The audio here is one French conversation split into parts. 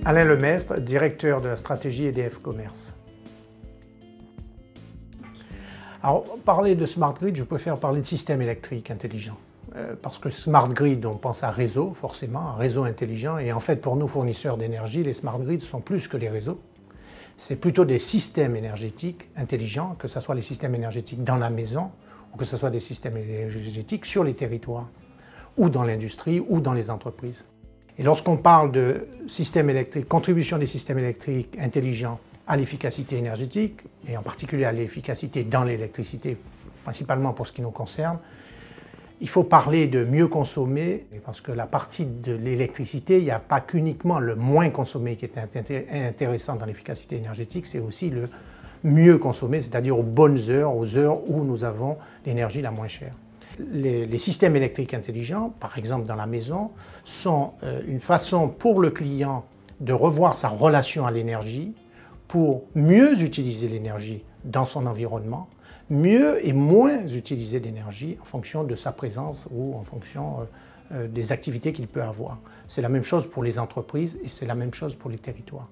Alain Lemestre, directeur de la stratégie EDF Commerce. Alors, parler de Smart Grid, je préfère parler de système électrique intelligent. Parce que Smart Grid, on pense à réseau, forcément, un réseau intelligent. Et en fait, pour nous, fournisseurs d'énergie, les Smart Grids sont plus que les réseaux. C'est plutôt des systèmes énergétiques intelligents, que ce soit les systèmes énergétiques dans la maison, ou que ce soit des systèmes énergétiques sur les territoires, ou dans l'industrie, ou dans les entreprises. Et lorsqu'on parle de systèmes électriques, contribution des systèmes électriques intelligents à l'efficacité énergétique, et en particulier à l'efficacité dans l'électricité, principalement pour ce qui nous concerne, il faut parler de mieux consommer, parce que la partie de l'électricité, il n'y a pas qu'uniquement le moins consommé qui est intéressant dans l'efficacité énergétique, c'est aussi le mieux consommer, c'est-à-dire aux bonnes heures, aux heures où nous avons l'énergie la moins chère. Les systèmes électriques intelligents, par exemple dans la maison, sont une façon pour le client de revoir sa relation à l'énergie, pour mieux utiliser l'énergie dans son environnement, mieux et moins utiliser l'énergie en fonction de sa présence ou en fonction des activités qu'il peut avoir. C'est la même chose pour les entreprises et c'est la même chose pour les territoires.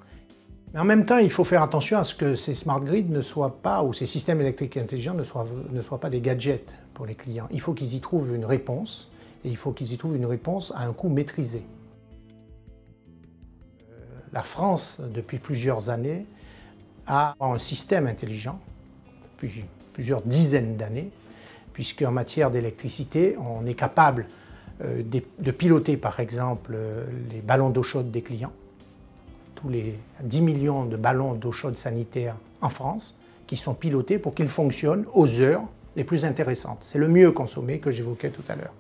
Mais en même temps, il faut faire attention à ce que ces smart grids ne soient pas, ou ces systèmes électriques intelligents ne soient pas des gadgets pour les clients. Il faut qu'ils y trouvent une réponse, et il faut qu'ils y trouvent une réponse à un coût maîtrisé. La France, depuis plusieurs années, a un système intelligent, depuis plusieurs dizaines d'années, puisqu'en matière d'électricité, on est capable de piloter par exemple les ballons d'eau chaude des clients, tous les 10 millions de ballons d'eau chaude sanitaire en France, qui sont pilotés pour qu'ils fonctionnent aux heures les plus intéressantes. C'est le mieux consommé que j'évoquais tout à l'heure.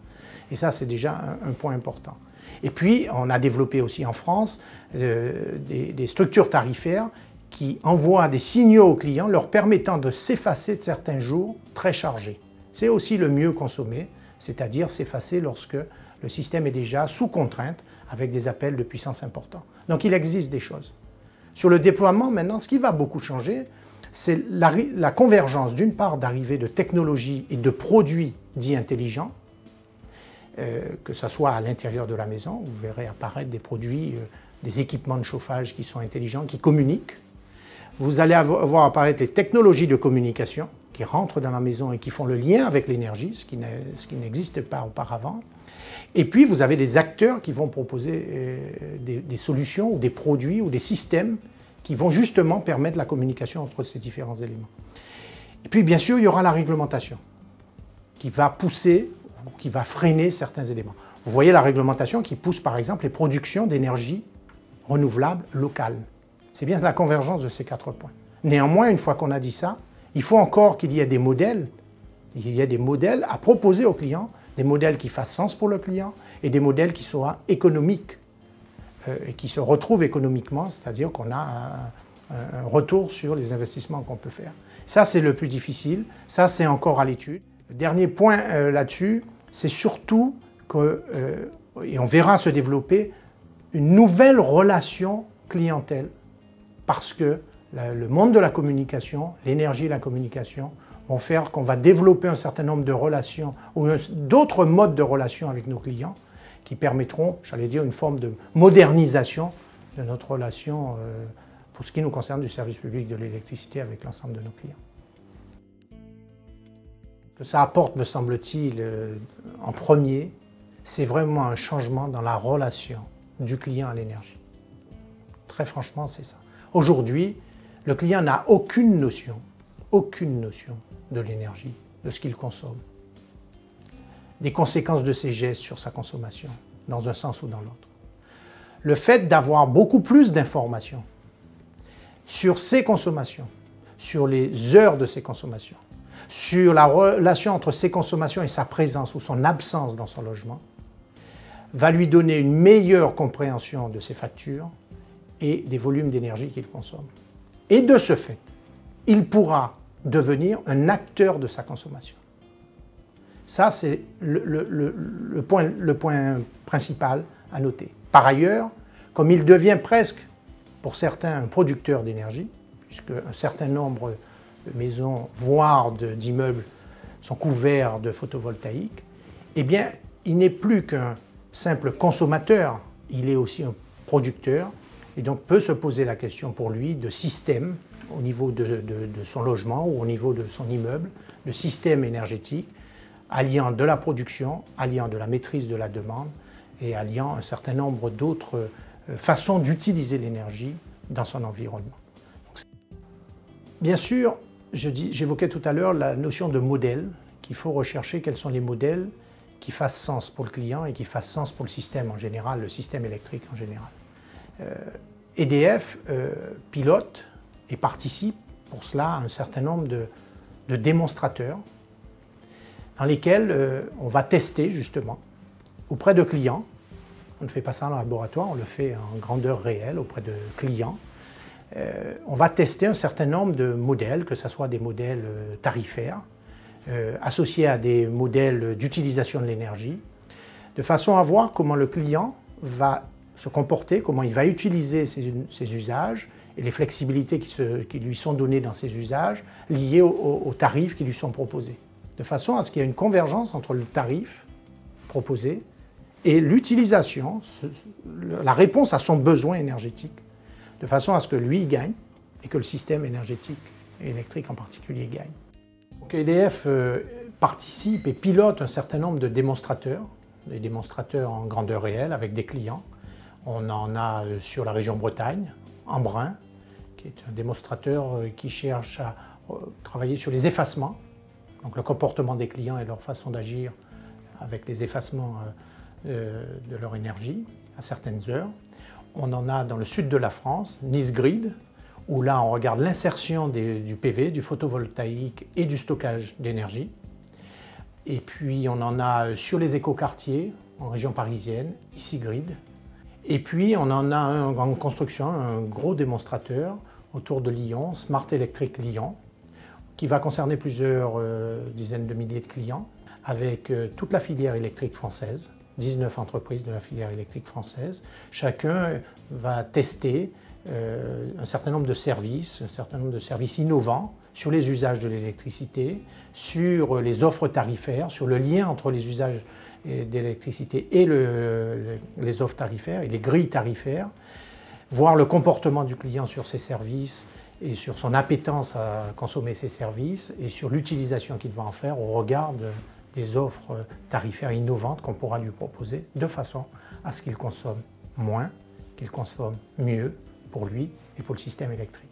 Et ça, c'est déjà un point important. Et puis, on a développé aussi en France des structures tarifaires qui envoient des signaux aux clients leur permettant de s'effacer de certains jours très chargés. C'est aussi le mieux consommé, c'est-à-dire s'effacer lorsque le système est déjà sous contrainte avec des appels de puissance importants. Donc il existe des choses. Sur le déploiement, maintenant, ce qui va beaucoup changer, c'est la convergence d'une part d'arrivée de technologies et de produits dits intelligents, que ce soit à l'intérieur de la maison, vous verrez apparaître des produits, des équipements de chauffage qui sont intelligents, qui communiquent. Vous allez voir apparaître les technologies de communication qui rentrent dans la maison et qui font le lien avec l'énergie, ce qui n'existe pas auparavant. Et puis vous avez des acteurs qui vont proposer des solutions ou des produits ou des systèmes qui vont justement permettre la communication entre ces différents éléments. Et puis bien sûr, il y aura la réglementation qui va pousser ou qui va freiner certains éléments. Vous voyez la réglementation qui pousse par exemple les productions d'énergie renouvelable locale. C'est bien la convergence de ces 4 points. Néanmoins, une fois qu'on a dit ça, il faut encore qu'il y ait des modèles, à proposer aux clients, des modèles qui fassent sens pour le client et des modèles qui soient économiques et qui se retrouvent économiquement, c'est-à-dire qu'on a un retour sur les investissements qu'on peut faire. Ça, c'est le plus difficile, ça, c'est encore à l'étude. Le dernier point là-dessus, c'est surtout que, et on verra se développer, une nouvelle relation clientèle, parce que le monde de la communication, l'énergie et la communication vont faire qu'on va développer un certain nombre de relations ou d'autres modes de relations avec nos clients qui permettront, j'allais dire, une forme de modernisation de notre relation pour ce qui nous concerne du service public de l'électricité avec l'ensemble de nos clients. Ce que ça apporte, me semble-t-il, en premier, c'est vraiment un changement dans la relation du client à l'énergie. Très franchement, c'est ça. Aujourd'hui, le client n'a aucune notion de l'énergie, de ce qu'il consomme, des conséquences de ses gestes sur sa consommation, dans un sens ou dans l'autre. Le fait d'avoir beaucoup plus d'informations sur ses consommations, sur les heures de ses consommations, sur la relation entre ses consommations et sa présence ou son absence dans son logement, va lui donner une meilleure compréhension de ses factures et des volumes d'énergie qu'il consomme. Et de ce fait, il pourra devenir un acteur de sa consommation. Ça, c'est le point principal à noter. Par ailleurs, comme il devient presque, pour certains, un producteur d'énergie, puisque un certain nombre de maisons, voire d'immeubles, sont couverts de photovoltaïque, eh bien, il n'est plus qu'un simple consommateur, il est aussi un producteur, et donc peut se poser la question pour lui de système au niveau de son logement ou au niveau de son immeuble, de système énergétique, alliant de la production, alliant de la maîtrise de la demande et alliant un certain nombre d'autres façons d'utiliser l'énergie dans son environnement. Bien sûr, j'évoquais tout à l'heure la notion de modèle, qu'il faut rechercher quels sont les modèles qui fassent sens pour le client et qui fassent sens pour le système en général, le système électrique en général. EDF pilote et participe pour cela à un certain nombre de démonstrateurs dans lesquels on va tester justement auprès de clients. On ne fait pas ça en laboratoire, on le fait en grandeur réelle auprès de clients. On va tester un certain nombre de modèles, que ce soit des modèles tarifaires, associés à des modèles d'utilisation de l'énergie, de façon à voir comment le client va se comporter, comment il va utiliser ses usages et les flexibilités qui lui sont données dans ces usages liées aux tarifs qui lui sont proposés. De façon à ce qu'il y ait une convergence entre le tarif proposé et l'utilisation, la réponse à son besoin énergétique, de façon à ce que lui gagne et que le système énergétique et électrique en particulier gagne. Donc EDF participe et pilote un certain nombre de démonstrateurs, des démonstrateurs en grandeur réelle avec des clients. On en a sur la région Bretagne, Embrun, qui est un démonstrateur qui cherche à travailler sur les effacements, donc le comportement des clients et leur façon d'agir avec les effacements de leur énergie à certaines heures. On en a dans le sud de la France, Nice Grid, où là on regarde l'insertion du PV, du photovoltaïque et du stockage d'énergie. Et puis on en a sur les écoquartiers en région parisienne, ici Grid. Et puis on en a en construction un gros démonstrateur autour de Lyon, Smart Electric Lyon, qui va concerner plusieurs dizaines de milliers de clients, avec toute la filière électrique française, 19 entreprises de la filière électrique française. Chacun va tester un certain nombre de services innovants sur les usages de l'électricité, sur les offres tarifaires, sur le lien entre les usages d'électricité et les offres tarifaires et les grilles tarifaires, voir le comportement du client sur ces services et sur son appétence à consommer ces services et sur l'utilisation qu'il va en faire au regard des offres tarifaires innovantes qu'on pourra lui proposer de façon à ce qu'il consomme moins, qu'il consomme mieux pour lui et pour le système électrique.